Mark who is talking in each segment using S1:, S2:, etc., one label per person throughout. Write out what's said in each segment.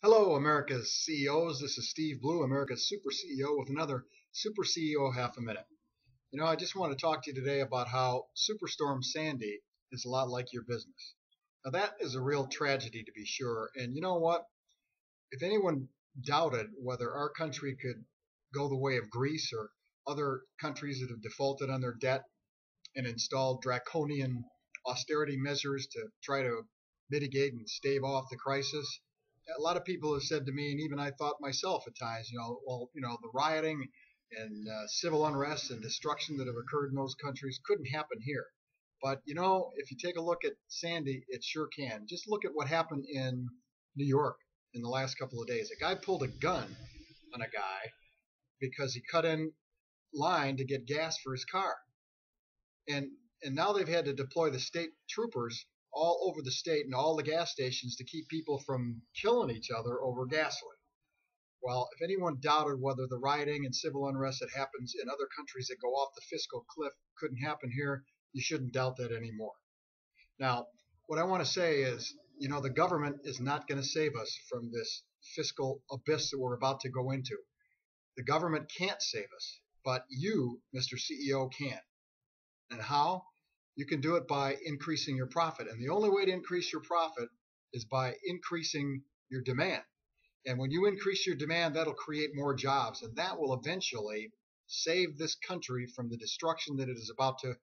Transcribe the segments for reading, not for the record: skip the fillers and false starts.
S1: Hello, America's CEOs. This is Steve Blue, America's Super CEO, with another Super CEO Half a Minute. I just want to talk to you today about how Superstorm Sandy is a lot like your business. Now, that is a real tragedy, to be sure. And you know what? If anyone doubted whether our country could go the way of Greece or other countries that have defaulted on their debt and installed draconian austerity measures to try to mitigate and stave off the crisis, a lot of people have said to me, and even I thought myself at times, the rioting and civil unrest and destruction that have occurred in those countries couldn't happen here. But if you take a look at Sandy, it sure can. Just look at what happened in New York in the last couple of days. A guy pulled a gun on a guy because he cut in line to get gas for his car. And now they've had to deploy the state troopers all over the state and all the gas stations to keep people from killing each other over gasoline. Well, if anyone doubted whether the rioting and civil unrest that happens in other countries that go off the fiscal cliff couldn't happen here, you shouldn't doubt that anymore. Now, what I want to say is, the government is not going to save us from this fiscal abyss that we're about to go into. The government can't save us, but you, Mr. CEO, can. And how? You can do it by increasing your profit. And the only way to increase your profit is by increasing your demand. And when you increase your demand, that'll create more jobs. And that will eventually save this country from the destruction that it is about to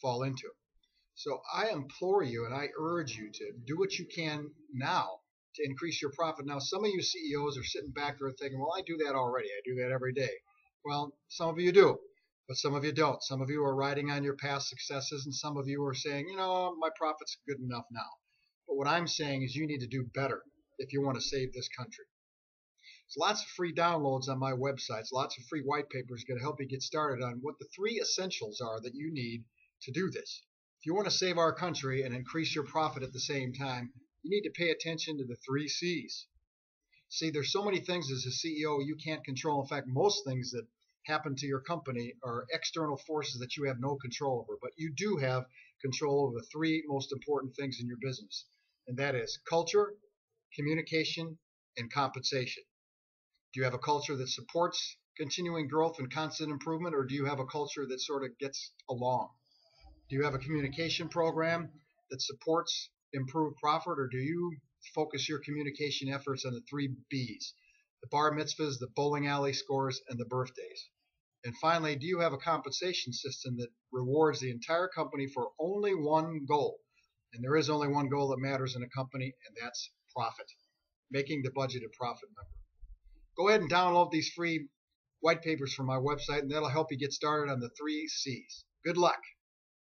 S1: fall into. So I implore you and I urge you to do what you can now to increase your profit. Now, some of you CEOs are sitting back there thinking, well, I do that already. I do that every day. Well, some of you do. But some of you don't. Some of you are riding on your past successes, and some of you are saying, my profit's good enough now. But what I'm saying is you need to do better if you want to save this country. There's lots of free downloads on my websites, lots of free white papers going to help you get started on what the 3 essentials are that you need to do this. If you want to save our country and increase your profit at the same time, you need to pay attention to the 3 C's. See, there's so many things as a CEO you can't control. In fact, most things that happen to your company are external forces that you have no control over, but you do have control over the 3 most important things in your business, and that is culture, communication, and compensation. Do you have a culture that supports continuing growth and constant improvement, or do you have a culture that sort of gets along? Do you have a communication program that supports improved profit, or do you focus your communication efforts on the 3 B's? The bar mitzvahs, the bowling alley scores, and the birthdays. And finally, do you have a compensation system that rewards the entire company for only one goal? And there is only one goal that matters in a company, and that's profit, making the budgeted profit number. Go ahead and download these free white papers from my website, and that'll help you get started on the 3 C's. Good luck.